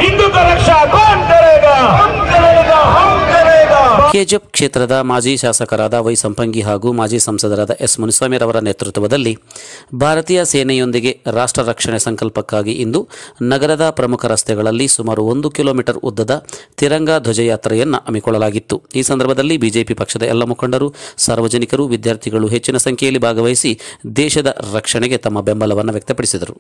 हिंदू का रक्षा कौन करेगा? हम करेगा, हम करेगा। ಕೆಜಿಎಫ್ ಕ್ಷೇತ್ರದ ಮಾಜಿ ಶಾಸಕರಾದ ವೈ ಸಂಪಂಗಿ ಹಾಗೂ ಮಾಜಿ ಸಂಸದರಾದ ಎಸ್ ಮುನಿಸ್ವಾಮಿರವರ ನೇತೃತ್ವದಲ್ಲಿ ಭಾರತೀಯ ಸೇನೆಯೊಂದಿಗೆ ರಾಷ್ಟ್ರ ರಕ್ಷಣೆ ಸಂಕಲ್ಪಕ್ಕಾಗಿ ಇಂದು ನಗರದ ಪ್ರಮುಖ ರಸ್ತೆಗಳಲ್ಲಿ ಸುಮಾರು 1 ಕಿಲೋಮೀಟರ್ ಉದ್ದದ ತಿರಂಗ ಧ್ವಜಯಾತ್ರೆಯನ್ನು ಹಮ್ಮಿಕೊಳ್ಳಲಾಗಿತ್ತು. ಈ ಸಂದರ್ಭದಲ್ಲಿ ಬಿಜೆಪಿ ಪಕ್ಷದ ಎಲ್ಲ ಮುಖಂಡರು, ಸಾರ್ವಜನಿಕರು, ವಿದ್ಯಾರ್ಥಿಗಳು ಹೆಚ್ಚಿನ ಸಂಖ್ಯೆಯಲ್ಲಿ ಭಾಗವಹಿಸಿ ದೇಶದ ರಕ್ಷಣೆಗೆ ತಮ್ಮ ಬೆಂಬಲವನ್ನು ವ್ಯಕ್ತಪಡಿಸಿದರು.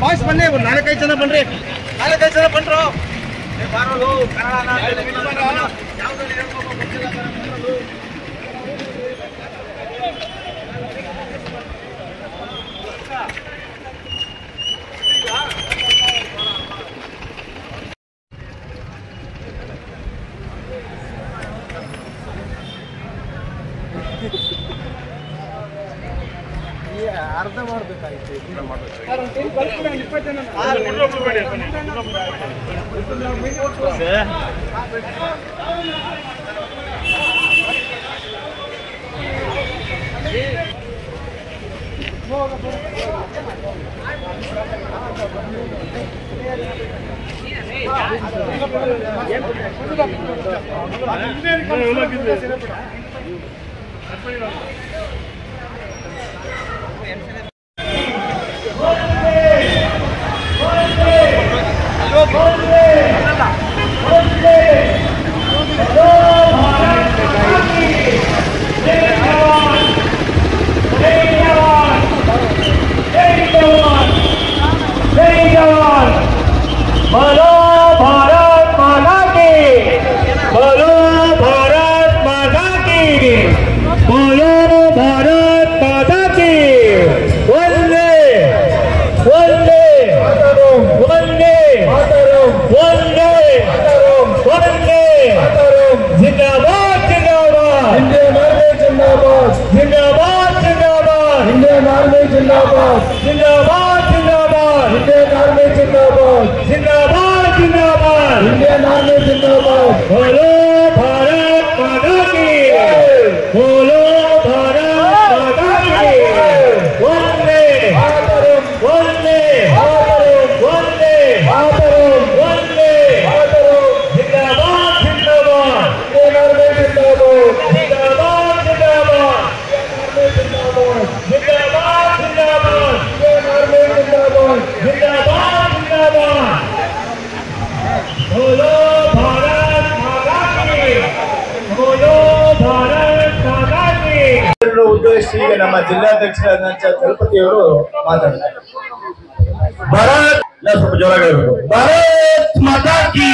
ಬಾಯ್ಸ್ ಬನ್ನಿ, ನಾಲ್ಕೈದು ಜನ ಬನ್ರಿ, ನಾಲ್ಕೈದು ಜನ ಬಂದ್ರು. ಅರ್ಧ ಮಾಡಬೇಕಾಗಿತ್ತು. ನೆಕ್ಸ್ಟ್ ಈಗ ನಮ್ಮ ಜಿಲ್ಲಾಧ್ಯಕ್ಷರಾದಂತ ಚಲಪತಿಯವರು ಮಾತಾಡ್ತಾರೆ. ಭಾರತ್ ಸ್ವಲ್ಪ ಜೋರಾಗಿರಬೇಕು. ಭಾರತ್ ಮಾತಾ ಕಿ,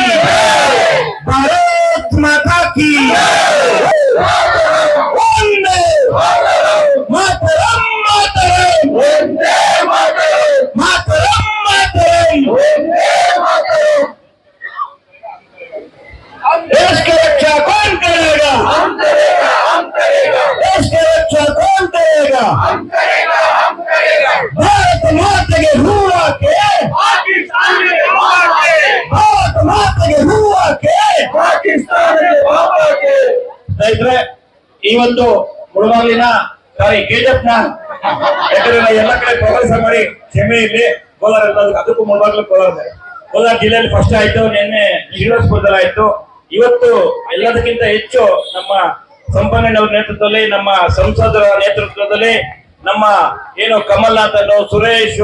ಭಾರತ್ ಮಾತಾ ಕಿ, ವಂದೇ ಮಾತರಂ, ಮಾತರಂ, ವಂದೇ ಮಾತರಂ, ಮಾತರಂ, ಮಾತರಂ, ವಂದೇ ಮಾತರಂ. देश की रक्षा कौन करेगा? हम करेगा, हम करेगा. देश की रक्षा कौन करेगा? हम करेगा, हम करेगा. भारत माता के हुआ के पाकिस्तान के बाबा के, भारत माता के हुआ के पाकिस्तान के बाबा के. ಸ್ನೇಹಿತರೆ, ಈ ಒಂದು ಮುಳುಬಾಗಿಲಿನ ಸಾರಿ ಕೆಜಿಎಫ್ ನ ಯಾಕಂದ್ರೆ ಎಲ್ಲ ಕಡೆ ಪ್ರವಾಸ ಮಾಡಿ ಕ್ಷಮೆ ಇಲ್ಲಿ ಕೋಲಾರ ಅದಕ್ಕೂ ಮುಳುಬಾಗಿಲು ಕೋಲಾರ ಜಿಲ್ಲೆಯಲ್ಲಿ ಫಸ್ಟ್ ಆಯ್ತು, ನಿನ್ನೆ ಶ್ರೀನಿವಾಸಪುರದಲ್ಲಿ ಆಯ್ತು. ಇವತ್ತು ಎಲ್ಲದಕ್ಕಿಂತ ಹೆಚ್ಚು ನಮ್ಮ ಸಂಪನ್ನಣ್ಣವರ ನೇತೃತ್ವದಲ್ಲಿ, ನಮ್ಮ ಸಂಸದರ ನೇತೃತ್ವದಲ್ಲಿ, ನಮ್ಮ ಏನು ಕಮಲ್ನಾಥ್ ಸುರೇಶ್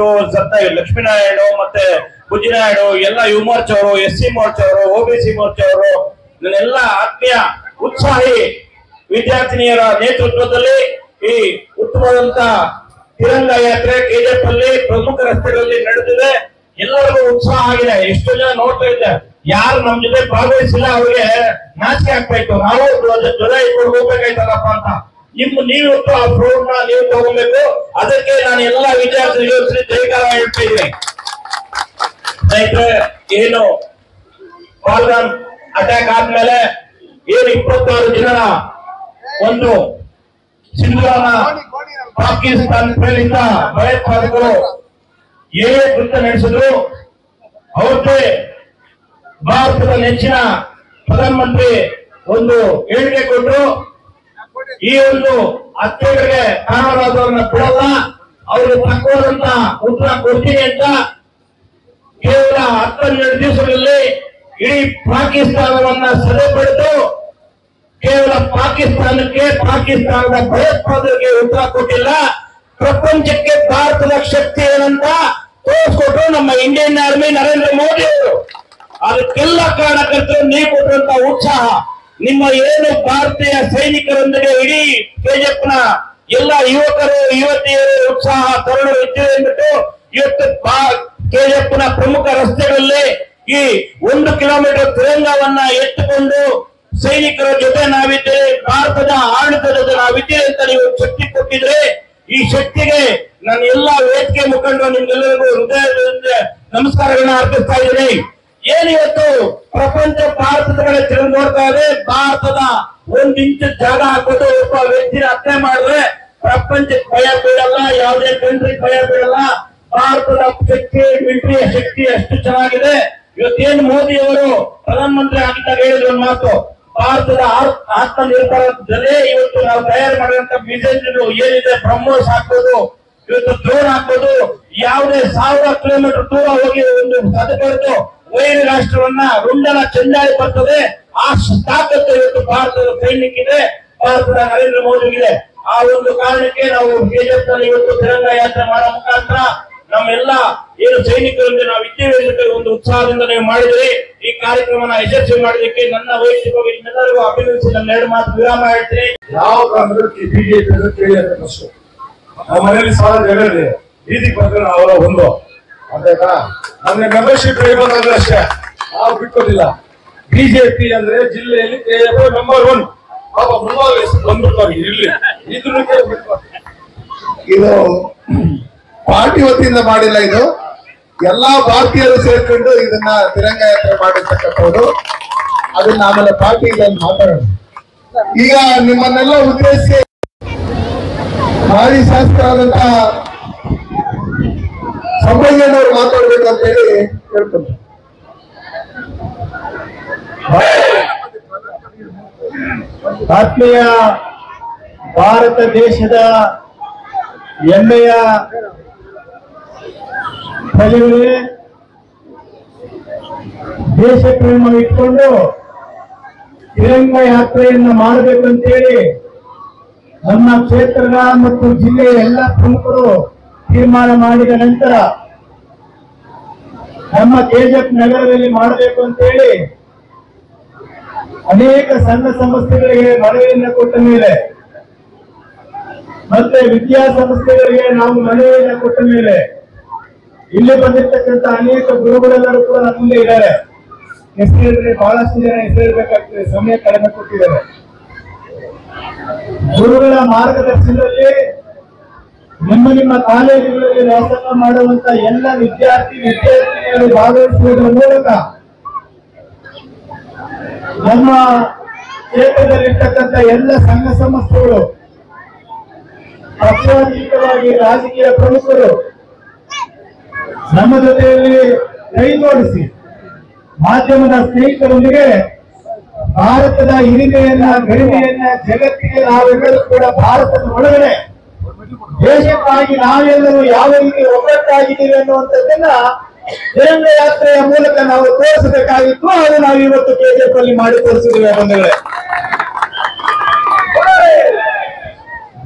ಲಕ್ಷ್ಮೀನಾರಾಯಣ ಮತ್ತೆ ಬುಜ್ಜಿನಾಯ್ಡು ಎಲ್ಲ ಯುವ ಮೋರ್ಚಾ ಅವರು, SC ಮೋರ್ಚಾ ಅವರು, OBC ಮೋರ್ಚಾ ಅವರು, ನನ್ನೆಲ್ಲ ಆತ್ಮೀಯ ಉತ್ಸಾಹಿ ವಿದ್ಯಾರ್ಥಿನಿಯರ ನೇತೃತ್ವದಲ್ಲಿ ಈ ಉತ್ತಮವಾದಂತ ತಿರಂಗ ಯಾತ್ರೆ ಕೆಜಿಎಫ್ ಅಲ್ಲಿ ಪ್ರಮುಖ ರಸ್ತೆಗಳಲ್ಲಿ ನಡೆದಿದೆ. ಎಲ್ಲರಿಗೂ ಉತ್ಸಾಹ ಆಗಿದೆ. ಎಷ್ಟೋ ಜನ ನೋಡ್ತಾ ಇದ್ದೆ, ಯಾರು ನಮ್ ಜೊತೆ ಭಾಗವಹಿಸಿಲ್ಲ ಅವ್ರಿಗೆ ನಾಚಿಕೆ ಆಗ್ತಾ ಇತ್ತು. ನಾವು ಧ್ವಜ ಇಟ್ಕೊಂಡು ಹೋಗ್ಬೇಕಾಯ್ತಲ್ಲಪ್ಪ ಅಂತ. ನೀವಿತ್ತು ಆ ಪ್ರೋಗ್ರಾಮ್ ನ ನೀವು ತಗೋಬೇಕು. ಅದಕ್ಕೆ ನಾನು ಎಲ್ಲ ವಿದ್ಯಾರ್ಥಿಗಳು ಜೈಕಾರ ಹೇಳ್ತಾ ಇದ್ದೀನಿ. ಸ್ನೇಹಿತರೆ, ಏನು ಪಾಲ್ಗಾಮ್ ಅಟ್ಯಾಕ್ ಆದ್ಮೇಲೆ ಏನು 26 ಜನರ ಒಂದು ಸಿಂಧೂರನ ಪಾಕಿಸ್ತಾನ ಪ್ರೇರಿತ ಭಯೋತ್ಪಾದಕರು ಏನೇ ಕೃತ್ಯ ನಡೆಸಿದ್ರು ಅವ್ರಿಗೆ ಭಾರತದ ನೆಚ್ಚಿನ ಪ್ರಧಾನಮಂತ್ರಿ ಒಂದು ಹೇಳಿಕೆ ಕೊಟ್ಟರು. ಈ ಒಂದು ಹತ್ಯೆಗಳಿಗೆ ಕಾರಣರಾದವರನ್ನ ಬಿಡಲ್ಲ, ಅವ್ರಿಗೆ ತಕ್ಕವಾದಂತ ಉತ್ತರ ಕೊಡ್ತೀನಿ ಅಂತ ಕೇವಲ 12 ದಿವಸಗಳಲ್ಲಿ ಇಡೀ ಪಾಕಿಸ್ತಾನವನ್ನ ಸದೆ ಪಡೆದು ಕೇವಲ ಪಾಕಿಸ್ತಾನದ ಭಯೋತ್ಪಾದಕರಿಗೆ ಉತ್ತರ ಕೊಟ್ಟಿಲ್ಲ, ಪ್ರಪಂಚಕ್ಕೆ ಭಾರತದ ಶಕ್ತಿ ಏನಂತ ತೋರಿಸ್ಕೊಟ್ರು ನಮ್ಮ ಇಂಡಿಯನ್ ಆರ್ಮಿ ನರೇಂದ್ರ ಮೋದಿ ಅವರು. ಅದಕ್ಕೆಲ್ಲ ಕಾರಣಕರ್ತರು ನೀವು ಕೊಟ್ಟಂತ ಉತ್ಸಾಹ, ನಿಮ್ಮ ಏನು ಭಾರತೀಯ ಸೈನಿಕರೊಂದಿಗೆ ಇಡೀ ಕೆಜಿಎಫ್ ನ ಎಲ್ಲ ಯುವಕರು ಯುವತಿಯರು ಉತ್ಸಾಹ ತರುಣರು ಇದ್ದೇವೆ ಅಂದ್ಬಿಟ್ಟು ಇವತ್ತು ಕೆಜಿಎಫ್ ನ ಪ್ರಮುಖ ರಸ್ತೆಗಳಲ್ಲಿ ಈ 1 ಕಿಲೋಮೀಟರ್ ತಿರಂಗವನ್ನ ಎತ್ತುಕೊಂಡು ಸೈನಿಕರ ಜೊತೆ ನಾವಿದ್ದೇವೆ, ಭಾರತದ ಆಡಳಿತದ ಜೊತೆ ನಾವಿದ್ದೇವೆ ಅಂತ ನೀವು ಶಕ್ತಿ ಕೊಟ್ಟಿದ್ರೆ, ಈ ಶಕ್ತಿಗೆ ನಾನು ಎಲ್ಲಾ ವೇದಿಕೆ ಮುಖಂಡರು ನಿಮ್ಗೆಲ್ಲರಿಗೂ ಹೃದಯದಿಂದ ನಮಸ್ಕಾರಗಳನ್ನ ಅರ್ಪಿಸ್ತಾ ಇದ್ದೀನಿ. ಏನಿವತ್ತು ಪ್ರಪಂಚ ಭಾರತದ ಕಡೆ ತಿರುಗಿ ನೋಡ್ತಾ ಇದೆ. ಭಾರತದ 1 ಇಂಚು ಜಾಗ ಹಾಕೋದು ಒಬ್ಬ ವ್ಯಕ್ತಿನ ಹತ್ಯೆ ಮಾಡಿದ್ರೆ ಪ್ರಪಂಚಕ್ಕೆ ಭಯ ಬೀಳಲ್ಲ, ಯಾವುದೇ ಕಂಟ್ರಿ ಭಯ ಬೀಳಲ್ಲ. ಭಾರತದ ಶಕ್ತಿ ಮಿಲಿಟರಿ ಶಕ್ತಿ ಅಷ್ಟು ಚೆನ್ನಾಗಿದೆ. ಇವತ್ತೇನು ಮೋದಿ ಅವರು ಪ್ರಧಾನಮಂತ್ರಿ ಆಗಿದ್ದಾಗ ಹೇಳಿದ್ರು ಒಂದು ಮಾತು, ಭಾರತದ ಆತ್ಮನಿರ್ಭರದಲ್ಲಿ ಇವತ್ತು ನಾವು ತಯಾರು ಮಾಡಿದಂತ ಮಿಸೈಲ್ಗಳು ಏನಿದೆ, ಬ್ರಹ್ಮೋಸ್ ಹಾಕ್ಬೋದು, ಇವತ್ತು ಡ್ರೋನ್ ಹಾಕ್ಬೋದು, ಯಾವುದೇ 1000 ಕಿಲೋಮೀಟರ್ ದೂರ ಹೋಗಿ ಒಂದು ಸದಬಾರದು ವೈರಿ ರಾಷ್ಟ್ರವನ್ನ ರುಂಡನ ಚೆಂಡಾಡಿ ಬರ್ತದೆ. ಆ ತಾಕತ್ತು ಇವತ್ತು ಭಾರತದ ಸೈನ್ಯಕ್ಕಿದೆ, ಭಾರತದ ನರೇಂದ್ರ ಮೋದಿಗಿದೆ. ಆ ಒಂದು ಕಾರಣಕ್ಕೆ ನಾವು ಕೆಜಿಎಫ್ ನಲ್ಲಿ ಇವತ್ತು ತಿರಂಗ ಯಾತ್ರೆ ಮಾಡೋ ಮುಖಾಂತರ ನಮ್ಮೆಲ್ಲ ಏನು ಸೈನಿಕರೊಂದಿಗೆ ನಾವು ಇದ್ದೇವೆ ಒಂದು ಉತ್ಸಾಹದಿಂದ ನೀವು ಮಾಡಿದ್ರಿ. ಈ ಕಾರ್ಯಕ್ರಮನ ಯಶಸ್ವಿ ಮಾಡೋದಕ್ಕೆ ನನ್ನ ವೈಯಕ್ತಿಕವಾಗಿ ನಿಮ್ಮೆಲ್ಲರಿಗೂ ಅಭಿನಂದಿಸಿ ನನ್ನ 2 ಮಾತು ವಿರಾಮ ಹೇಳ್ತೀನಿ. ಯಾವ ಕಾರಣಕ್ಕೆ ಬಿಜೆಪಿ ನಮ್ಮ ಮನೆಯಲ್ಲಿ 1000 ಜನ ಇದೆ, ಬೀದಿಗೆ ಬಂದ್ರೆ ಅವರ ಒಂದು ಅದೇನಾ ನಮ್ಗೆ ಮೆಂಬರ್ಶಿಪ್ ಇರ್ಬೋದಾದ್ರೆ ಅಷ್ಟೇ, ನಾವು ಬಿಟ್ಟೋದಿಲ್ಲ. ಬಿಜೆಪಿ ಅಂದ್ರೆ ಜಿಲ್ಲೆಯಲ್ಲಿ ನಂಬರ್ 1 ಬಂದ್ಬಿಟ್ಟು ಇರ್ಲಿ, ಇದು ಪಾರ್ಟಿ ವತಿಯಿಂದ ಮಾಡಿಲ್ಲ, ಇದು ಎಲ್ಲಾ ಭಾರತೀಯರು ಸೇರ್ಕೊಂಡು ಇದನ್ನ ತಿರಂಗ ಯಾತ್ರೆ ಮಾಡಿರ್ತಕ್ಕಂಥದ್ದು. ಅದನ್ನ ಆಮೇಲೆ ಪಾರ್ಟಿ ಮಾತಾಡೋಣ. ಈಗ ನಿಮ್ಮನ್ನೆಲ್ಲ ಉದ್ದೇಶಿಸಿ ಮಾಜಿ ಶಾಸಕರಾದಂತಹ ಸಂಬಂಧನವರು ಮಾತಾಡ್ಬೇಕಂತ ಹೇಳಿ ಹೇಳ್ತಾರೆ. ಆತ್ಮೀಯ ಭಾರತ ದೇಶದ ಹೆಮ್ಮೆಯ ಪ್ರಜೆಗಳೇ, ದೇಶ ಪ್ರೇಮ ಇಟ್ಕೊಂಡು ತಿರಂಗ ಯಾತ್ರೆಯನ್ನು ಮಾಡಬೇಕಂತೇಳಿ ನಮ್ಮ ಕ್ಷೇತ್ರದ ಮತ್ತು ಜಿಲ್ಲೆಯ ಎಲ್ಲ ಪ್ರಮುಖರು ತೀರ್ಮಾನ ಮಾಡಿದ ನಂತರ ನಮ್ಮ ಕೆಜಿಎಫ್ ನಗರದಲ್ಲಿ ಮಾಡಬೇಕು ಅಂತೇಳಿ ಅನೇಕ ಸಂಘ ಸಂಸ್ಥೆಗಳಿಗೆ ಮನವಿಯನ್ನು ಕೊಟ್ಟ ಮೇಲೆ ಮತ್ತೆ ವಿದ್ಯಾಸಂಸ್ಥೆಗಳಿಗೆ ನಾವು ಮನವಿಯನ್ನು ಕೊಟ್ಟ ಮೇಲೆ ಇಲ್ಲಿ ಬಂದಿರ್ತಕ್ಕಂಥ ಅನೇಕ ಗುರುಗಳೆಲ್ಲರೂ ಕೂಡ ನಮ್ಮ ಮುಂದೆ ಇದ್ದಾರೆ. ಹೆಸರಿದ್ರೆ ಬಹಳಷ್ಟು ಜನ ಹೆಸರಿರ್ಬೇಕಾಗ್ತದೆ, ಸಮಯ ಕಡಿಮೆ ಕೊಟ್ಟಿದ್ದಾರೆ. ಗುರುಗಳ ಮಾರ್ಗದರ್ಶನದಲ್ಲಿ ನಿಮ್ಮ ಕಾಲೇಜುಗಳಲ್ಲಿ ವ್ಯಾಸಂಗ ಮಾಡುವಂತ ಎಲ್ಲ ವಿದ್ಯಾರ್ಥಿನಿಯರು ಭಾಗವಹಿಸುವುದರ ಮೂಲಕ ನಮ್ಮ ಕ್ಷೇತ್ರದಲ್ಲಿರ್ತಕ್ಕಂಥ ಎಲ್ಲ ಸಂಘ ಸಂಸ್ಥೆಗಳು, ಪಕ್ಷಾತೀತವಾಗಿ ರಾಜಕೀಯ ಪ್ರಮುಖರು ನಮ್ಮ ಜೊತೆಯಲ್ಲಿ ಕೈ ಜೋಡಿಸಿ ಮಾಧ್ಯಮದ ಸ್ನೇಹಿತರೊಂದಿಗೆ ಭಾರತದ ಹಿರಿಮೆಯನ್ನ ಗರಿಮೆಯನ್ನ ಜಗತ್ತಿಗೆ ನಾವೆಲ್ಲರೂ ಕೂಡ ಭಾರತದ ಒಳಗಡೆ ದೇಶಕ್ಕಾಗಿ ನಾವೆಲ್ಲರೂ ಯಾವ ರೀತಿ ಒಗ್ಗಟ್ಟಾಗಿದ್ದೀವಿ ಅನ್ನುವಂಥದ್ದನ್ನ ತಿರಂಗ ಯಾತ್ರೆಯ ಮೂಲಕ ನಾವು ತೋರಿಸಬೇಕಾಗಿತ್ತು. ಅದು ನಾವು ಇವತ್ತು KGF ಅಲ್ಲಿ ಮಾಡಿ ತೋರಿಸಿದ್ದೇವೆ ಬಂಧುಗಳೇ.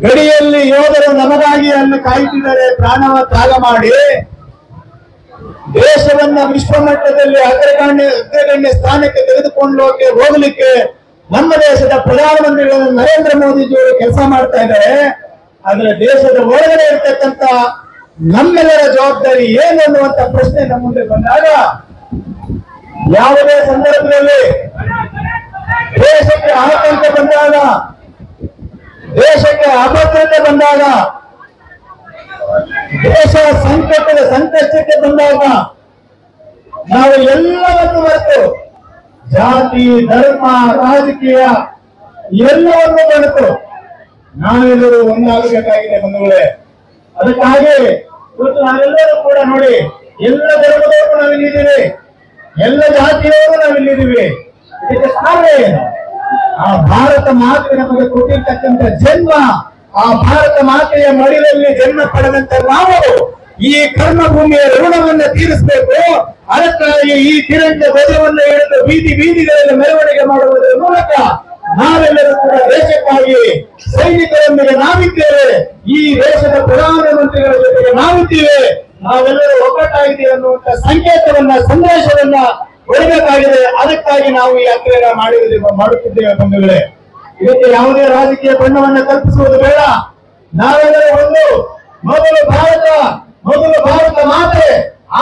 ಗಡಿಯಲ್ಲಿ ಯೋಧರು ನಮಗಾಗಿ ಅನ್ನು ಕಾಯುತ್ತಿದ್ದಾರೆ, ಪ್ರಾಣವ ತ್ಯಾಗ ಮಾಡಿ ದೇಶವನ್ನ ವಿಶ್ವಮಟ್ಟದಲ್ಲಿ ಅಗ್ರಗಣ್ಯ ಸ್ಥಾನಕ್ಕೆ ತೆಗೆದುಕೊಂಡು ಹೋಗಲಿಕ್ಕೆ ನಮ್ಮ ದೇಶದ ಪ್ರಧಾನಮಂತ್ರಿಗಳು ನರೇಂದ್ರ ಮೋದಿಜಿಯವರು ಕೆಲಸ ಮಾಡ್ತಾ ಇದ್ದಾರೆ. ಆದ್ರೆ ದೇಶದ ಒಳಗಡೆ ಇರ್ತಕ್ಕಂಥ ನಮ್ಮೆಲ್ಲರ ಜವಾಬ್ದಾರಿ ಏನು ಅನ್ನುವಂತ ಪ್ರಶ್ನೆ ನಮ್ಮ ಮುಂದೆ ಬಂದಾಗ, ಯಾವುದೇ ಸಂದರ್ಭದಲ್ಲಿ ದೇಶಕ್ಕೆ ಆತಂಕ ಬಂದಾಗ, ದೇಶಕ್ಕೆ ಅಭದ್ರತೆ ಬಂದಾಗ, ದೇಶ ಸಂಕಷ್ಟಕ್ಕೆ ಬಂದಾಗ ನಾವು ಎಲ್ಲವನ್ನು ಮರೆತು ಜಾತಿ, ಧರ್ಮ, ರಾಜಕೀಯ ಎಲ್ಲವನ್ನು ಮರೆತು ನಾವೆಲ್ಲರೂ ಒಂದಾಗಬೇಕಾಗಿದೆ ಬಂಧುಗಳೇ. ಅದಕ್ಕಾಗಿ ಇವತ್ತು ನಾವೆಲ್ಲರೂ ಕೂಡ ನೋಡಿ, ಎಲ್ಲ ಧರ್ಮದವರು ನಾವಿಲ್ಲಿದ್ದೀವಿ, ಎಲ್ಲ ಜಾತಿಯವರು ನಾವಿಲ್ಲಿದ್ದೀವಿ. ಇದಕ್ಕೆ ಕಾರಣ ಏನು? ಆ ಭಾರತ ಮಾತೆ ನಮಗೆ ಕೊಟ್ಟಿರ್ತಕ್ಕಂಥ ಜನ್ಮ, ಆ ಭಾರತ ಮಾತೆಯ ಮಡಿಲಲ್ಲಿ ಜನ್ಮ ಪಡೆದಂತ ನಾವು ಈ ಕರ್ಮಭೂಮಿಯ ಋಣವನ್ನು ತೀರಿಸಬೇಕು. ಅದಕ್ಕಾಗಿ ಈ ತಿರಂಗ ಧ್ವಜವನ್ನು ಹಿಡಿದು ಬೀದಿಗಳಲ್ಲಿ ಮೆರವಣಿಗೆ ಮಾಡುವುದರ ಮೂಲಕ ನಾವೆಲ್ಲರೂ ಕೂಡ ದೇಶಕ್ಕಾಗಿ ಸೈನಿಕರೊಂದಿಗೆ ನಾವಿದ್ದೇವೆ, ಈ ದೇಶದ ಪ್ರಧಾನಮಂತ್ರಿಗಳ ಜೊತೆಗೆ ನಾವಿದ್ದೇವೆ, ನಾವೆಲ್ಲರೂ ಒಗ್ಗಟ್ಟಾಗಿದ್ದೇವೆ ಅನ್ನುವಂತ ಸಂದೇಶವನ್ನ ಕೊಡಬೇಕಾಗಿದೆ. ಅದಕ್ಕಾಗಿ ನಾವು ಈ ಯಾತ್ರೆಯನ್ನು ಮಾಡುತ್ತಿದ್ದೇವೆ ಬಂಧುಗಳೇ. ಇದಕ್ಕೆ ಯಾವುದೇ ರಾಜಕೀಯ ಬಣ್ಣವನ್ನು ಕಲ್ಪಿಸುವುದು ಬೇಡ. ನಾವೆಲ್ಲರೂ ಒಂದು, ಮೊದಲು ಭಾರತ ಮಾತೆ,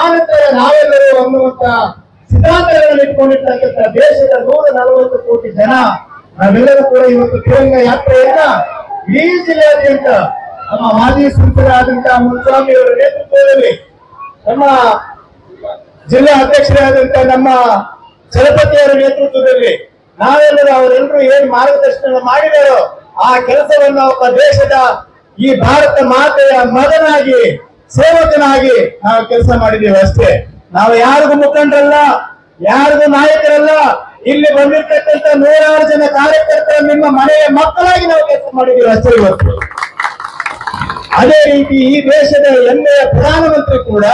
ಆನಂತರ ನಾವೆಲ್ಲರೂ ಅನ್ನುವಂತ ಸಿದ್ಧಾಂತಗಳನ್ನು ಇಟ್ಕೊಂಡಿರ್ತಕ್ಕಂಥ ದೇಶದ 140 ಕೋಟಿ ಜನ ನಾವೆಲ್ಲರೂ ಕೂಡ ಇವತ್ತು ತಿರಂಗ ಯಾತ್ರೆಯನ್ನ ಈ ಜಿಲ್ಲೆಯಾದ್ಯಂತ ನಮ್ಮ ಮಾಜಿ ಸಂಸದರಾದಂತಹ ಮುನಿಸ್ವಾಮಿ ಅವರ ನೇತೃತ್ವದಲ್ಲಿ, ನಮ್ಮ ಜಿಲ್ಲಾ ಅಧ್ಯಕ್ಷರಾದಂತಹ ನಮ್ಮ ಚಲಪತಿಯವರ ನೇತೃತ್ವದಲ್ಲಿ ನಾವೆಲ್ಲರೂ ಅವರೆಲ್ಲರೂ ಏನ್ ಮಾರ್ಗದರ್ಶನ ಮಾಡಿದಾರೋ ಆ ಕೆಲಸವನ್ನ ಒಬ್ಬ ದೇಶದ ಈ ಭಾರತ ಮಾತೆಯ ಮಗನಾಗಿ, ಸೇವಕನಾಗಿ ನಾವು ಕೆಲಸ ಮಾಡಿದ್ದೇವೆ ಅಷ್ಟೇ. ನಾವು ಯಾರಿಗೂ ಮುಖಂಡರಲ್ಲ, ಯಾರಿಗೂ ನಾಯಕರಲ್ಲ. ಇಲ್ಲಿ ಬಂದಿರ್ತಕ್ಕಂಥ 100 ಜನ ಕಾರ್ಯಕರ್ತರ ನಿಮ್ಮ ಮನೆಯ ಮಕ್ಕಳಾಗಿ ನಾವು ಕೆಲಸ ಮಾಡಿದ್ದೀವಿ ಅಷ್ಟೇ ಇವತ್ತು. ಅದೇ ರೀತಿ ಈ ದೇಶದ ಹೆಮ್ಮೆಯ ಪ್ರಧಾನಮಂತ್ರಿ ಕೂಡ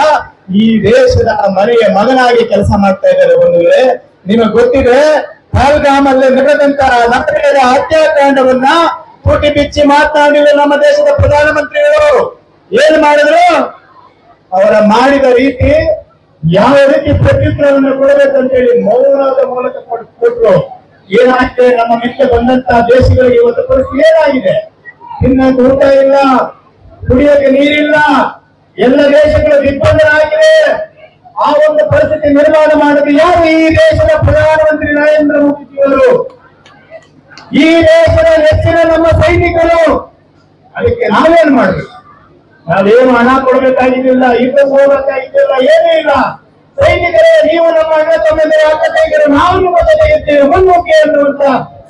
ಈ ದೇಶದ ಮನೆಯ ಮಗನಾಗಿ ಕೆಲಸ ಮಾಡ್ತಾ ಇದ್ದಾರೆ ಬಂಧುಗಳೇ. ನಿಮಗೆ ಗೊತ್ತಿದೆ, ಪಹಲ್ಗಾಮಲ್ಲಿ ನಡೆದಂತಹ ನಕ್ಸಲರ ಹತ್ಯಾಕಾಂಡವನ್ನ ತುಟಿ ಬಿಚ್ಚಿ ಮಾತನಾಡಿದ ನಮ್ಮ ದೇಶದ ಪ್ರಧಾನಮಂತ್ರಿಗಳು ಏನ್ ಮಾಡಿದ್ರು? ಅವರ ಮಾಡಿದ ರೀತಿ, ಯಾವ ರೀತಿ ಪ್ರತ್ಯುತ್ತರವನ್ನು ಕೊಡಬೇಕಂತೇಳಿ ಮೌನದ ಮೂಲಕ ಕೊಟ್ಟರು. ಏನಾಗಿದೆ? ನಮ್ಮ ಮಿತ್ರ ಬಂದಂತಹ ದೇಶಗಳಿಗೆ ಇವತ್ತು ಪರಿಸ್ಥಿತಿ ಏನಾಗಿದೆ? ತಿನ್ನಕ್ಕೆ ಊಟ ಇಲ್ಲ, ಕುಡಿಯೋಕೆ ನೀರಿಲ್ಲ, ಎಲ್ಲ ದೇಶಗಳು ದಿಗ್ಬಂಧನವಾಗಿವೆ. ಆ ಒಂದು ಪರಿಸ್ಥಿತಿ ನಿರ್ಮಾಣ ಮಾಡಿದ ಯಾರು? ಈ ದೇಶದ ಪ್ರಧಾನಮಂತ್ರಿ ನರೇಂದ್ರ ಮೋದಿಜಿಯವರು, ಈ ದೇಶದ ಹೆಚ್ಚಿನ ನಮ್ಮ ಸೈನಿಕರು. ಅದಕ್ಕೆ ನಾವೇನ್ ಮಾಡ್ಬೇಕು? ನಾವೇನು ಹಣ ಕೊಡಬೇಕಾಗಿದ್ದಿಲ್ಲ, ಯುದ್ಧಕ್ಕೆ ಹೋಗಬೇಕಾಗಿದ್ದಿಲ್ಲ, ಏನೂ ಇಲ್ಲ. ಸೈನಿಕರೇ, ನೀವು ನಮ್ಮ ಅಣ್ಣ ತಮ್ಮಂದಿರ ಅಕ್ಕ ತಂಗಿಯರು, ನಾವು ನಿಮ್ಮ ಜೊತೆ ಇದ್ದೇವೆ, ಮುನ್ನುಗ್ಗಿ ಅನ್ನುವಂತ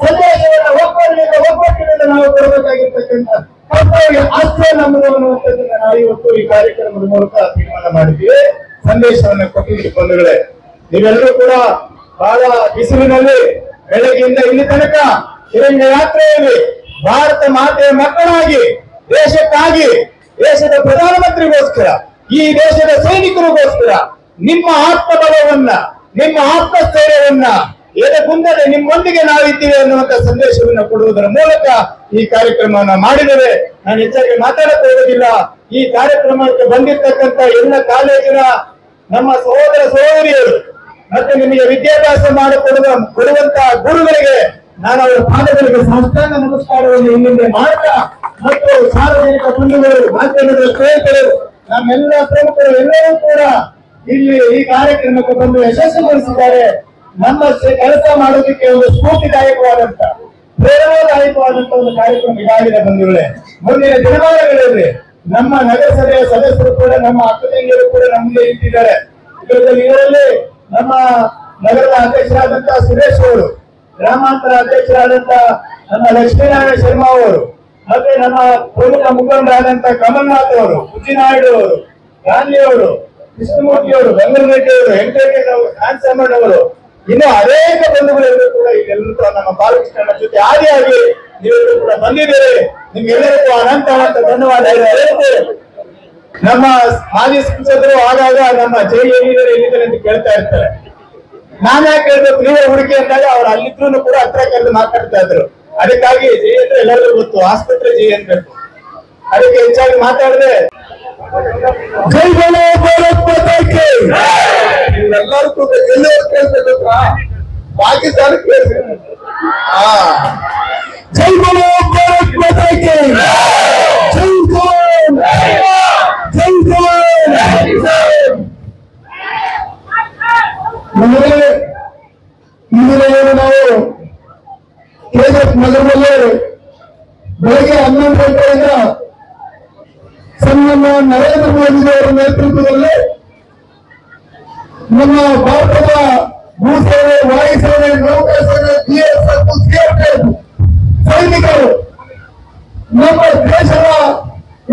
ಸಂದೇಶವನ್ನು ಒಗ್ಗಟ್ಟಿನಿಂದ ನಾವು ಕೊಡಬೇಕಾಗಿರ್ತಕ್ಕಂಥ ಕರ್ತವ್ಯ ಅಷ್ಟೇ ನಮ್ಮದು ಅನ್ನುವಂಥದ್ದನ್ನ ನಾವು ಇವತ್ತು ಈ ಕಾರ್ಯಕ್ರಮದ ಮೂಲಕ ತೀರ್ಮಾನ ಮಾಡಿದ್ದೀವಿ, ಸಂದೇಶವನ್ನು ಕೊಟ್ಟಿದ್ದೀವಿ ಬಂಧುಗಳೇ. ನೀವೆಲ್ಲರೂ ಕೂಡ ಬಹಳ ಬಿಸಿಲಿನಲ್ಲಿ ಬೆಳಗ್ಗೆಯಿಂದ ಇಲ್ಲಿ ತನಕ ತಿರಂಗ ಯಾತ್ರೆಯಲ್ಲಿ ಭಾರತ ಮಾತೆಯ ಮಕ್ಕಳಾಗಿ, ದೇಶಕ್ಕಾಗಿ, ದೇಶದ ಪ್ರಧಾನಮಂತ್ರಿಗೋಸ್ಕರ, ಈ ದೇಶದ ಸೈನಿಕರಿಗೋಸ್ಕರ ನಿಮ್ಮ ಆತ್ಮಬಲವನ್ನ, ನಿಮ್ಮ ಆತ್ಮಸ್ಥೈರ್ಯವನ್ನ ಎದೆಗುಂದದೆ ನಿಮ್ಮೊಂದಿಗೆ ನಾವಿದ್ದೀವಿ ಅನ್ನುವಂತ ಸಂದೇಶವನ್ನು ಕೊಡುವುದರ ಮೂಲಕ ಈ ಕಾರ್ಯಕ್ರಮವನ್ನು ಮಾಡಿದ್ದೇವೆ. ನಾನು ಹೆಚ್ಚಾಗಿ ಮಾತಾಡಕ್ಕೆ ಹೋಗೋದಿಲ್ಲ. ಈ ಕಾರ್ಯಕ್ರಮಕ್ಕೆ ಬಂದಿರತಕ್ಕಂತ ಎಲ್ಲ ಕಾಲೇಜಿನ ನಮ್ಮ ಸಹೋದರ ಸಹೋದರಿಯರು ಮತ್ತೆ ನಿಮಗೆ ವಿದ್ಯಾಭ್ಯಾಸ ಕೊಡುವಂತ ಗುರುಗಳಿಗೆ ನಾನು ಅವರ ಪಾದಗಳಿಗೆ ಸಾಷ್ಟಾಂಗ ನಮಸ್ಕಾರವನ್ನು ಇಲ್ಲಿಂದ ಮಾಡ್ತಾ ಮತ್ತು ಸಾರ್ವಜನಿಕ ಬಂಧುಗಳು, ಮಾಧ್ಯಮದ ಸ್ನೇಹಿತರು, ನಮ್ಮೆಲ್ಲ ಪ್ರಮುಖರು ಎಲ್ಲರೂ ಕೂಡ ಇಲ್ಲಿ ಈ ಕಾರ್ಯಕ್ರಮಕ್ಕೆ ಬಂದು ಯಶಸ್ವಿಗೊಳಿಸಿದ್ದಾರೆ. ನಮ್ಮ ಕೆಲಸ ಮಾಡೋದಕ್ಕೆ ಒಂದು ಸ್ಫೂರ್ತಿದಾಯಕವಾದಂತ, ಪ್ರೇರಣಾದಾಯಕವಾದಂತ ಒಂದು ಕಾರ್ಯಕ್ರಮ ಇದಾಗಿದೆ ಬಂಧುಗಳೇ. ಮುಂದಿನ ದಿನಮಾನಗಳಲ್ಲಿ ನಮ್ಮ ನಗರಸಭೆಯ ಸದಸ್ಯರು ಕೂಡ, ನಮ್ಮ ಅಕ್ಕ ತಂಗಿಯರು ಕೂಡ ನಮಗೆ ಇಟ್ಟಿದ್ದಾರೆ. ಇದರಲ್ಲಿ ನಮ್ಮ ನಗರದ ಅಧ್ಯಕ್ಷರಾದಂತಹ ಸುರೇಶ್ ಅವರು, ಗ್ರಾಮಾಂತರ ಅಧ್ಯಕ್ಷರಾದಂತ ನಮ್ಮ ಲಕ್ಷ್ಮೀನಾರಾಯಣ ಶರ್ಮಾ ಅವರು, ಮತ್ತೆ ನಮ್ಮ ಪ್ರಮುಖ ಮುಖಂಡರಾದಂತ ಕಮಲ್ನಾಥ್ ಅವರು, ಉಜ್ಜಿನಾಯ್ಡು ಅವರು, ಗಾಂಧಿ ಅವರು, ಕೃಷ್ಣಮೂರ್ತಿ ಅವರು, ಗಂಗರೆಡ್ಡಿ ಅವರು, ವೆಂಕಟೇಶ್ ಅವರು, ಕಾಂತಮ್ಮಣ್ಣ ಅವರು, ಇನ್ನು ಅನೇಕ ಬಂಧುಗಳೆಲ್ಲರೂ ಕೂಡ ಇದೆಲ್ಲರೂ ಕೂಡ ನಮ್ಮ ಬಾಲಕೃಷ್ಣನ ಜೊತೆ ಆದಿಯಾಗಿ ನೀವೆಲ್ಲರೂ ಕೂಡ ಬಂದಿದ್ದೀರಿ. ನಿಮ್ಗೆಲ್ಲರಿಗೂ ಅನಂತ ಧನ್ಯವಾದ ಹೇಳ್ತೇವೆ. ನಮ್ಮ ಮಾಜಿ ಸಂಸದರು ಆಗಾಗ ನಮ್ಮ ಜೈ ಎಲ್ಲಿದ್ದಾರೆ ಅಂತ ಕೇಳ್ತಾ ಇರ್ತಾರೆ. ನಾನ್ ಯಾಕೆ ಹೇಳ್ಬೇಕು, ನೀವೇ ಹುಡುಗಿ ಅಂದಾಗ ಅವ್ರು ಅಲ್ಲಿದ್ರು ಕೂಡ ಹತ್ರ ಕರೆದು ಮಾತಾಡ್ತಾ ಇದ್ರು. ಅದಕ್ಕಾಗಿ ಜೈ ಅಂದ್ರೆ ಎಲ್ಲರಿಗೂ ಗೊತ್ತು, ಆಸ್ಪತ್ರೆ ಜೈ ಅನ್ಬೇಕು. ಅದಕ್ಕೆ ಹೆಚ್ಚಾಗಿ ಮಾತಾಡಿದ್ರೆ ಜೈ ಬೋಲೋ ಭಾರತ್ ಮಾತಾ ಕಿ. ಎಲ್ಲರಿಗೂ ಎಲ್ಲರೂ ಕೇಳ್ಬೇಕು, ಪಾಕಿಸ್ತಾನಕ್ಕೆ ಕೇಳ್ಬೇಕು. ಜೈ ಬೋಲೋ ಭಾರತ್ ಮಾತಾ ಕಿ. ಜೈ ಜವಾನ್, ಜೈ ಜವಾನ್. ಇಂದಿನ ನಾವು ಕೆಜಿಎಫ್ ನಗರದಲ್ಲಿ ಬೆಳಗ್ಗೆ 11 ಗಂಟೆಯಿಂದ ಸನ್ಮಾನ್ಯ ನರೇಂದ್ರ ಮೋದಿ ಅವರ ನೇತೃತ್ವದಲ್ಲಿ ನಮ್ಮ ಭಾರತದ ಭೂಸೇನೆ, ವಾಯುಸೇನೆ, ನೌಕಾಸೇನೆ, ಬಿಎಸ್ಎಫ್, ಸಿಆರ್ಪಿಎಫ್ ಸೈನಿಕರು ನಮ್ಮ ದೇಶದ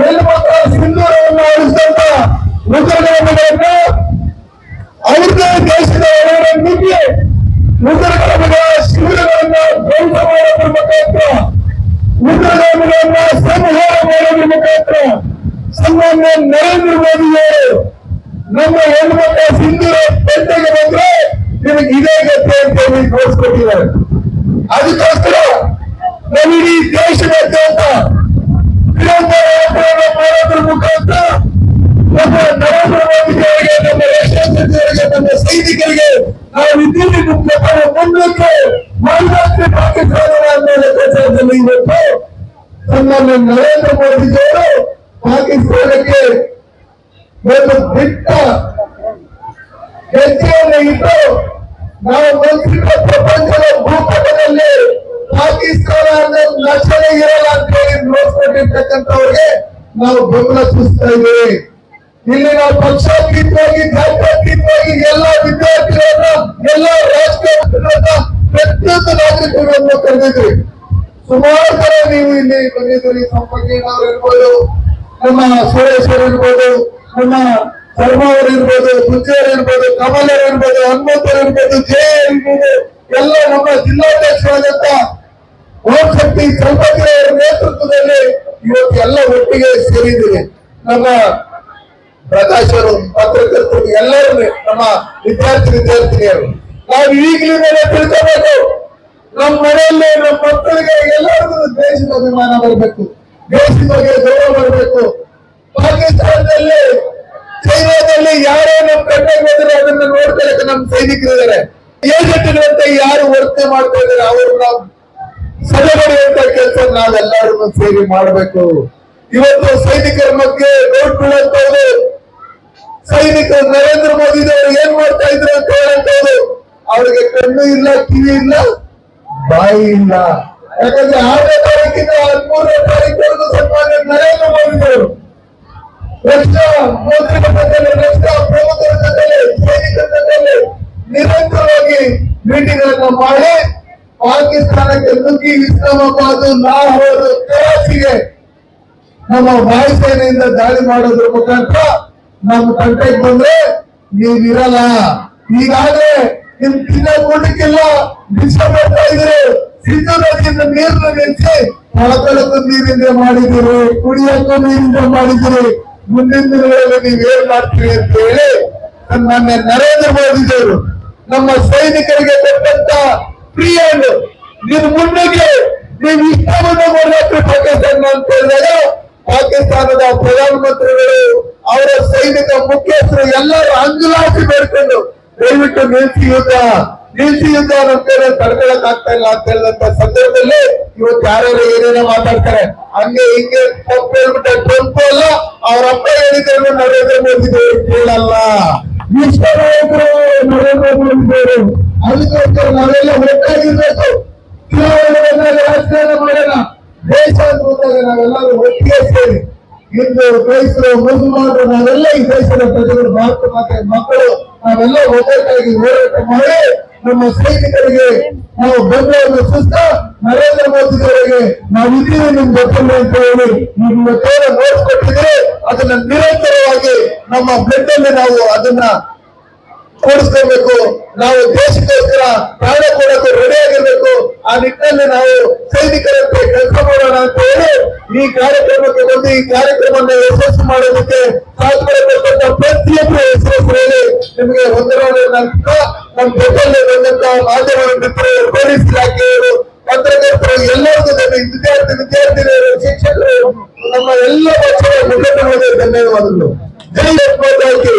ಹೆಣ್ಣುಮಕ್ಕಳ ಸಿಂಧೂರವನ್ನು ಅಳಿಸಿದಂತ ಉಗ್ರಗಾಮಿಗಳನ್ನು, ಅವ್ರದೇ ದೇಶದ ನುಗ್ಗಿ ಉಗ್ರಗಾಮಿಗಳ ಶಿಬಿರಗಳನ್ನು ಧ್ವಂಸ ಮಾಡೋದ್ರ ಮುಖಾಂತರ, ಉಗ್ರಗಾಮಿಗಳನ್ನ ಸಂಹಾರ ಮಾಡೋದ್ರ ಮುಖಾಂತರ ಸನ್ಮಾನ್ಯ ನರೇಂದ್ರ ಮೋದಿಯವರು ನಮ್ಮ ಹೆಣ್ಮಕ್ಳ ಸಿಂಧೂರ ಪೆಟ್ಟಿಗೆ ಬಂದ್ರೆ ನಿಮಗೆ ಇದೇ ಗತಿ ಅಂತ ಹೇಳಿ ಘೋಷಿಸಿದ್ದಾರೆ. ಅದಕ್ಕೋಸ್ಕರ ನಮ್ಮ ಇಡೀ ದೇಶದಾದ್ಯಂತ ಮಾಡೋದ್ರ ಮುಖಾಂತರ ನಮ್ಮ ನರೇಂದ್ರ ಮೋದಿಯವರಿಗೆ, ನಮ್ಮ ರಕ್ಷಣಾ ಸಚಿವರಿಗೆ, ನಮ್ಮ ಸೈನಿಕರಿಗೆ ನಾವು ವಿದ್ಯುತ್ ಮುಂದಕ್ಕೆ ಮಹಿಳಾತ್ರಿ ಪಾಕಿಸ್ತಾನದ ಲೆಕ್ಕಾಚಾರದಲ್ಲಿ ಇವತ್ತು ಸನ್ಮಾನ್ಯ ನರೇಂದ್ರ ಮೋದಿಜಿಯವರು ಪಾಕಿಸ್ತಾನಕ್ಕೆ ಒಂದು ಬಿಟ್ಟ ಹೆಜ್ಜೆಯನ್ನು ಇಟ್ಟು ನಾವು ಮುಂಚಿನ ಪ್ರಪಂಚದ ಭೂಪಟದಲ್ಲಿ ಪಾಕಿಸ್ತಾನ ಅನ್ನೋ ಲಕ್ಷಣ ಇರಲ್ಲ ಅಂತ ಹೇಳಿ ನೋಡ್ಕೊಂಡಿರ್ತಕ್ಕಂಥವ್ರಿಗೆ ನಾವು ಬೆಂಬಲ ಸೂಚಿಸ್ತಾ ಇದ್ದೀವಿ. ಇಲ್ಲಿ ನಾವು ಪಕ್ಷಾತೀತವಾಗಿ, ಜಾತ್ಯತೀತವಾಗಿ ಎಲ್ಲ ವಿದ್ಯಾರ್ಥಿಗಳನ್ನ, ಎಲ್ಲ ರಾಜಕೀಯ ಪ್ರತಿಯೊಂದು ನಾಗರಿಕರನ್ನು ಕರೆದಿದ್ರಿ. ಸುಮಾರು ಜನ ನೀವು ಇಲ್ಲಿ ಬಂದಿದ್ದೀರಿ. ಸಂಪಂಗಿನವರು ಇರ್ಬೋದು, ನಮ್ಮ ಸುರೇಶ್ ಅವರು ಇರ್ಬೋದು, ನಮ್ಮ ಶರ್ಮಾ ಅವರು ಇರ್ಬೋದು, ಬುಜ್ಜಿಯವರು ಇರ್ಬೋದು, ಕಮಲ್ ಅವರು ಇರ್ಬೋದು, ಹನುಮಂತರು ಇರ್ಬೋದು, ಜಯ ಇರ್ಬೋದು, ಎಲ್ಲ ನಮ್ಮ ಜಿಲ್ಲಾಧ್ಯಕ್ಷರಾದಂತ ಓಂ ಶಕ್ತಿ ಸಂಪಂಗಿ ಅವರ ನೇತೃತ್ವದಲ್ಲಿ ಇವತ್ತು ಎಲ್ಲ ಒಟ್ಟಿಗೆ ಸೇರಿದ್ದೀರಿ. ನಮ್ಮ ಪ್ರಕಾಶ್ ಅವರು, ಪತ್ರಕರ್ತರು, ಎಲ್ಲರೂ, ನಮ್ಮ ವಿದ್ಯಾರ್ಥಿನಿಯರು, ನಾವು ಈಗಲೇ ತಿಳ್ಕೋಬೇಕು. ನಮ್ಮ ಮನೆಯಲ್ಲಿ ನಮ್ಮ ಮಕ್ಕಳಿಗೆ ಎಲ್ಲರಿಗೂ ದೇಶದ ಅಭಿಮಾನ ಬರಬೇಕು, ದೇಶದ ಬಗ್ಗೆ ಗೌರವ ಬರಬೇಕು. ಪಾಕಿಸ್ತಾನದಲ್ಲಿ, ಚೈನಾದಲ್ಲಿ ಯಾರೋ ನಮ್ಮ ಕಣ್ಣಿಗೆ ಬಂದ್ರೆ ಅದನ್ನ ನೋಡ್ಕೊಳ್ಳಕ್ಕೆ ನಮ್ಮ ಸೈನಿಕರಿದ್ದಾರೆ. ಏಜೆಂಟ್ಗಳಂತೆ ಯಾರು ವರ್ತನೆ ಮಾಡ್ತಾ ಇದ್ದಾರೆ ಅವರು ನಾವು ಸದೆಬಡಿಯುವಂತ ಕೆಲಸ ನಾವೆಲ್ಲರೂ ಸೇರಿ ಮಾಡಬೇಕು. ಇವತ್ತು ಸೈನಿಕರ ಬಗ್ಗೆ ನೋಟ್ ಬೀಳಂತವ್ರು, ಸೈನಿಕರು ನರೇಂದ್ರ ಮೋದಿ ಅವರು ಏನ್ ಮಾಡ್ತಾ ಇದ್ರು ಅಂತ ಹೇಳಂತವ್ರು, ಅವ್ರಿಗೆ ಕಣ್ಣು ಇಲ್ಲ, ಕಿವಿ ಇಲ್ಲ, ಬಾಯಿ ಇಲ್ಲ. ಯಾಕಂದ್ರೆ 6ನೇ ತಾರೀಕಿಂದ 13ನೇ ತಾರೀಕು ಸನ್ಮಾನ್ಯ ನರೇಂದ್ರ ಮೋದಿ ಅವರು ರಕ್ಷಣಾ ಮಂತ್ರಿಗಳ ಜೊತೆಲಿ, ರಕ್ಷಣಾ ಪ್ರಮುಖರ ಜೊತೆಲಿ, ಸೈನಿಕರ ಜೊತೆಲಿ ನಿರಂತರವಾಗಿ ಮೀಟಿಂಗ್ ಗಳನ್ನು ಮಾಡಿ ಪಾಕಿಸ್ತಾನಕ್ಕೆ ನುಗ್ಗಿ ಇಸ್ಲಾಮಾಬಾದ್, ಲಾಹೋರ್, ಕರಾಚಿಗೆ ನಮ್ಮ ವಾಯುಸೇನೆಯಿಂದ ದಾಳಿ ಮಾಡೋದ್ರ ಮುಖಾಂತರ ನಮ್ಮ ತಂಟೆಗೆ ಬಂದ್ರೆ ನೀವಿರಲ್ಲ. ಈಗಾಗಲೇ ನಿಮ್ ತಿನ್ನ ಊಟಕ್ಕೆಲ್ಲ ಭಿಕ್ಷೆ ಮಾಡ್ತಾ ಇದ್ರೆ ಸಿಂಧು ನದಿಯಿಂದ ನೀರನ್ನು ನಿಲ್ಲಿಸಿ ಹೊಳಕಳಕ್ಕೂ ನೀರಿಂದ ಮಾಡಿದ್ದೀರಿ, ಕುಡಿಯಕ್ಕೂ ನೀರಿಂದ ಮಾಡಿದ್ದೀರಿ. ಮುಂದಿನ ದಿನಗಳಲ್ಲಿ ನೀವೇನ್ ಮಾಡ್ತೀರಿ ಅಂತ ಹೇಳಿ ನನ್ನ ನರೇಂದ್ರ ಮೋದಿಜಿಯವರು ನಮ್ಮ ಸೈನಿಕರಿಗೆ ಕೊಟ್ಟಂತ ಫ್ರೀ ಹ್ಯಾಂಡ್, ನೀನು ಮುನ್ನುಗ್ಗಿ ನೀವು ಇಷ್ಟವನ್ನು ಮಾಡಬೇಕು ಪಾಕಿಸ್ತಾನ ಅಂತ ಹೇಳಿದಾಗ ಪಾಕಿಸ್ತಾನದ ಪ್ರಧಾನಮಂತ್ರಿಗಳು, ಅವರ ಸೈನಿಕ ಮುಖ್ಯಸ್ಥರು ಎಲ್ಲರೂ ಅಂಜಲಾಸಿ ಬೇಡ್ಕೊಂಡು ದಯವಿಟ್ಟು ನಿಲ್ಲಿಸಿ ಯುದ್ಧ, ನಿಲ್ಸಿ ಯುದ್ಧ ಅಂತೇಳಿ ತಡ್ಕೊಳಕ್ ಆಗ್ತಾ ಇಲ್ಲ ಅಂತ ಹೇಳಿದಂತ ಸಂದರ್ಭದಲ್ಲಿ ಇವತ್ತು ಯಾರ್ಯಾರು ಏನೇನೋ ಮಾತಾಡ್ತಾರೆ. ಹಂಗೆ ಹಿಂಗೆ ತಪ್ಪು ಹೇಳ್ಬಿಟ್ಟೆ ಟ್ರಂಪ್ ಅಲ್ಲ, ಅವ್ರ ಅಪ್ಪ ಹೇಳಿದ್ರು ನರೇಂದ್ರ ಮೋದಿ ಕೇಳಲ್ಲ. ವಿಶ್ವ ನಾಯಕರು ನರೇಂದ್ರ ಮೋದಿ ಅವರು. ಅದಕ್ಕೋಸ್ಕರ ನಾವೆಲ್ಲ ಒಟ್ಟಾಗಿರ್ಬೇಕು. ಚುನಾವಣೆ ರಾಜಕಾರಣ ಮಾಡೋಣ. ದೇಶ ಹೋದಾಗ ನಾವೆಲ್ಲರೂ ಒಟ್ಟಿಗೆ ಸೇರಿ ಹಿಂದೂ ಕ್ರೈಸ್ತರು ಮುಸಲ್ಮಾನರು ನಾವೆಲ್ಲ ಈ ದೇಶದ ಪ್ರಜೆಗಳು, ಭಾರತ ಮಾತೆ ಮಕ್ಕಳು ನಾವೆಲ್ಲ ಒಗ್ಗಟ್ಟಾಗಿ ಹೋರಾಟ ಮಾಡಿ ನಮ್ಮ ಸೈನಿಕರಿಗೆ ನಾವು ಬೆಂಬಲವನ್ನು ಸುಸ್ತ ನರೇಂದ್ರ ಮೋದಿ ಅವರಿಗೆ ನಾವಿದ್ದೀವಿ ನಿಮ್ ಜೊತೆಲಿ ಅಂತ ಹೇಳಿ ನಿಮ್ಮ ತೋರ ನೋಡ್ಕೊಟ್ಟಿದ್ರೆ ಅದನ್ನ ನಿರಂತರವಾಗಿ ನಮ್ಮ ಬ್ಲಡ್ ಅಲ್ಲಿ ನಾವು ಅದನ್ನ ಕೂಡಿಸ್ಕೋಬೇಕು. ನಾವು ದೇಶಕ್ಕೋಸ್ಕರ ಪ್ರಾಣ ಕೊಡೋಕೆ ರೆಡಿ ಆಗಿರ್ಬೇಕು. ಆ ನಿಟ್ಟಿನಲ್ಲಿ ನಾವು ಸೈನಿಕರಂತೆ ಕೆಲಸ ಮಾಡೋಣ ಅಂತ ಹೇಳಿ ಈ ಕಾರ್ಯಕ್ರಮಕ್ಕೆ ಬಂದು ಈ ಕಾರ್ಯಕ್ರಮವನ್ನು ಯಶಸ್ವಿ ಮಾಡೋದಕ್ಕೆ ಸಾಧ್ಯ ಪ್ರತಿಯೊಬ್ಬರು ಹೆಸರು ಹೇಳಿ ನಿಮಗೆ ವಂದನೆಗಳು. ನಮ್ಮ ಜೊತೆಯಲ್ಲಿ ಬಂದಂತ ಮಾಧ್ಯಮ ಮಿತ್ರರು, ಪೊಲೀಸ್ ಇಲಾಖೆಯವರು, ಪತ್ರಕರ್ತರು, ಎಲ್ಲರಿಗೂ ವಿದ್ಯಾರ್ಥಿನಿಯರು, ಶಿಕ್ಷಕರು, ನಮ್ಮ ಎಲ್ಲ ಪಕ್ಷದ ಮುಖಂಡರಿಗೆ ಧನ್ಯವಾದಗಳು. ಜೈ ಮಾತಾಕಿ.